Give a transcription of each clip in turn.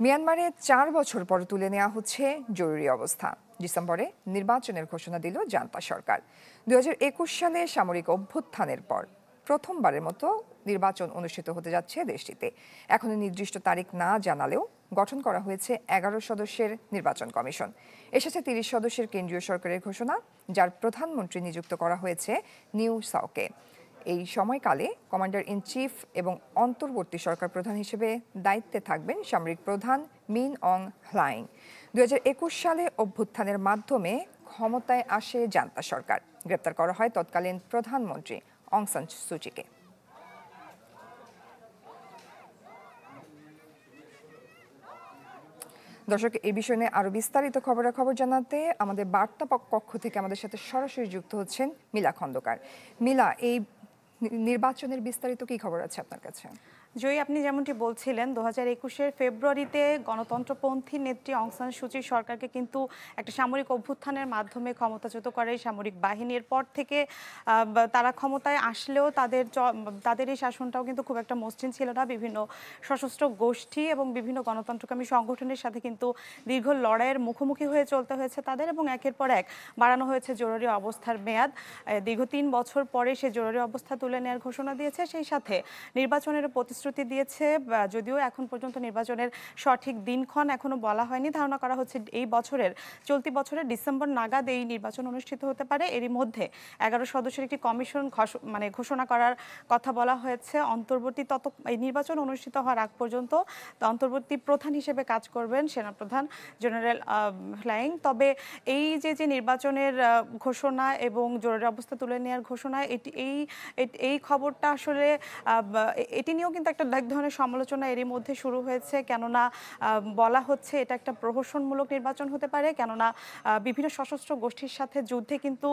মিয়ানমারে ৪ বছর পর তুলে নেওয়া হচ্ছে জরুরি অবস্থা। ডিসেম্বরে নির্বাচনের ঘোষণা দিল জান্তা সরকার। ২০২১ সালে সামরিক অভ্যুত্থানের পর প্রথমবারের মতো নির্বাচন অনুষ্ঠিত হতে যাচ্ছে দেশটিতে। এখনো নির্দিষ্ট তারিখ না জানালেও গঠন করা হয়েছে ১১ সদস্যের নির্বাচন কমিশন। এসেছে ৩০ সদস্যের কেন্দ্রীয় সরকারের ঘোষণা, যার প্রধানমন্ত্রী নিযুক্ত করা হয়েছে নিউ সাউকে। এই সময়কালে কমান্ডার ইন চিফ এবং অন্তর্বর্তী সরকার প্রধান হিসেবে দায়িত্বে থাকবেন সামরিক প্রধান মিন অং হ্লাইং। ২০২১ সালে অভ্যুত্থানের মাধ্যমে ক্ষমতায় আসে জান্তা সরকার। গ্রেপ্তার করা হয় তৎকালীন প্রধানমন্ত্রী অং সান সুচিকে। দর্শক, এই বিষয় নিয়ে আরো বিস্তারিত খবরাখবর জানাতে আমাদের বার্তা কক্ষ থেকে আমাদের সাথে সরাসরি যুক্ত হচ্ছেন মিলা খন্দকার। মিলা, এই নির্বাচনের বিস্তারিত কি খবর আছে আপনার কাছে? জয়ী, আপনি যেমনটি বলছিলেন ২০২১-এর ফেব্রুয়ারিতে গণতন্ত্রপন্থী নেত্রী অং সান সুচির সরকারকে কিন্তু একটা সামরিক অভ্যুত্থানের মাধ্যমে ক্ষমতাচ্যুত করে সামরিক বাহিনীর। পর থেকে তারা ক্ষমতায় আসলেও তাদের এই শাসনটাও কিন্তু খুব একটা মসৃণ ছিল না। বিভিন্ন সশস্ত্র গোষ্ঠী এবং বিভিন্ন গণতন্ত্রকামী সংগঠনের সাথে কিন্তু দীর্ঘ লড়াইয়ের মুখোমুখি হয়ে চলতে হয়েছে তাদের, এবং একের পর এক বাড়ানো হয়েছে জরুরি অবস্থার মেয়াদ। দীর্ঘ ৩ বছর পরে সে জরুরি অবস্থা তুলে নেওয়ার ঘোষণা দিয়েছে, সেই সাথে নির্বাচনের প্রতিশ্রুতি দিয়েছে। যদিও এখন পর্যন্ত নির্বাচনের সঠিক দিনক্ষণ এখনো বলা হয়নি। ধারণা করা হচ্ছে এই চলতি বছরের ডিসেম্বর নাগাদ এই নির্বাচন অনুষ্ঠিত হতে পারে। এরই মধ্যে ১১ সদস্যের একটি কমিশন ঘোষণা করার কথা বলা হয়েছে। এই নির্বাচন অনুষ্ঠিত হওয়ার আগ পর্যন্ত অন্তর্বর্তী প্রধান হিসেবে কাজ করবেন সেনাপ্রধান জেনারেল হ্লাইং। তবে এই যে নির্বাচনের ঘোষণা এবং জরুরি অবস্থা তুলে নেওয়ার ঘোষণা, এই খবরটা আসলে এটি নিয়েও কিন্তু একটা এক ধরনের সমালোচনা এরই মধ্যে শুরু হয়েছে। কেননা বলা হচ্ছে এটা একটা প্রহসনমূলক নির্বাচন হতে পারে, কেননা বিভিন্ন সশস্ত্র গোষ্ঠীর সাথে যুদ্ধে কিন্তু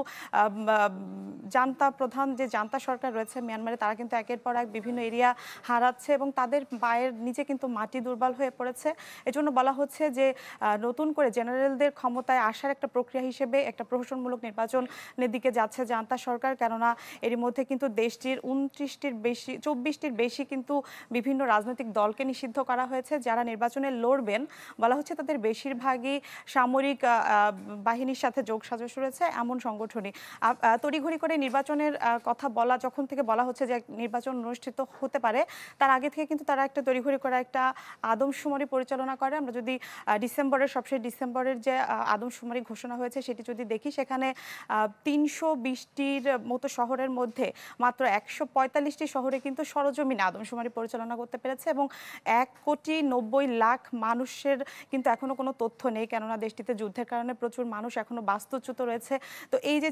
জান্তা সরকার রয়েছে মিয়ানমারে, তারা কিন্তু একের পর এক বিভিন্ন এরিয়া হারাচ্ছে এবং তাদের পায়ের নিচে কিন্তু মাটি দুর্বল হয়ে পড়েছে। এজন্য বলা হচ্ছে যে নতুন করে জেনারেলদের ক্ষমতায় আসার একটা প্রক্রিয়া হিসেবে একটা প্রহসনমূলক নির্বাচনের দিকে যাচ্ছে জান্তা সরকার। কেননা এরই মধ্যে কিন্তু দেশটির 24টির বেশি কিন্তু বিভিন্ন রাজনৈতিক দলকে নিষিদ্ধ করা হয়েছে। যারা নির্বাচনে লড়বেন বলা হচ্ছে তাদের বেশিরভাগই সামরিক বাহিনীর সাথে যোগসাজশ রয়েছে এমন সংগঠনই। তড়িঘড়ি করে নির্বাচনের কথা যখন থেকে বলা হচ্ছে যে নির্বাচন অনুষ্ঠিত হতে পারে, তার আগে থেকে কিন্তু তারা একটা তড়িঘড়ি করে একটা আদমশুমারি পরিচালনা করে। আমরা যদি সবশেষ ডিসেম্বরের যে আদমশুমারি ঘোষণা হয়েছে সেটি যদি দেখি, সেখানে ৩২০টির মতো শহরের মধ্যে মাত্র ১৪৫টি শহরে কিন্তু সরজমিনে আদমশুমারি পরিচালনা করতে পেরেছে এবং ১,৯০,০০,০০০ মানুষের কিন্তু এখনো কোনো তথ্য নেই, কেননা দেশটিতে যুদ্ধের কারণে প্রচুর মানুষ এখনো বাস্তুচ্যুত রয়েছে। তো এই যে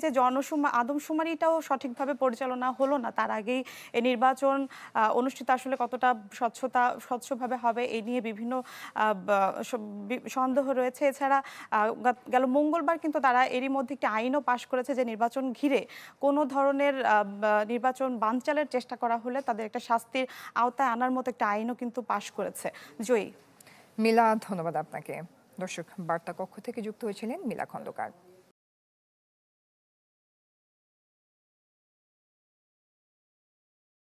আদমশুমারিটাও সঠিকভাবে পরিচালনা হলো না, তার আগেই এই নির্বাচন অনুষ্ঠিত আসলে কতটা স্বচ্ছভাবে হবে এই নিয়ে বিভিন্ন সন্দেহ রয়েছে। এছাড়া গেল মঙ্গলবার কিন্তু তারা এরই মধ্যে একটি আইনও পাশ করেছে যে নির্বাচন ঘিরে কোনো ধরনের নির্বাচন বানচালের চেষ্টা করা হলে তাদের একটা শাস্তির আওতায় আনার মতো একটা আইনও কিন্তু পাশ করেছে। জয়ী। মিলা, ধন্যবাদ আপনাকে। দর্শক, বার্তা কক্ষ থেকে যুক্ত হয়েছিলেন মিলা খন্দকার।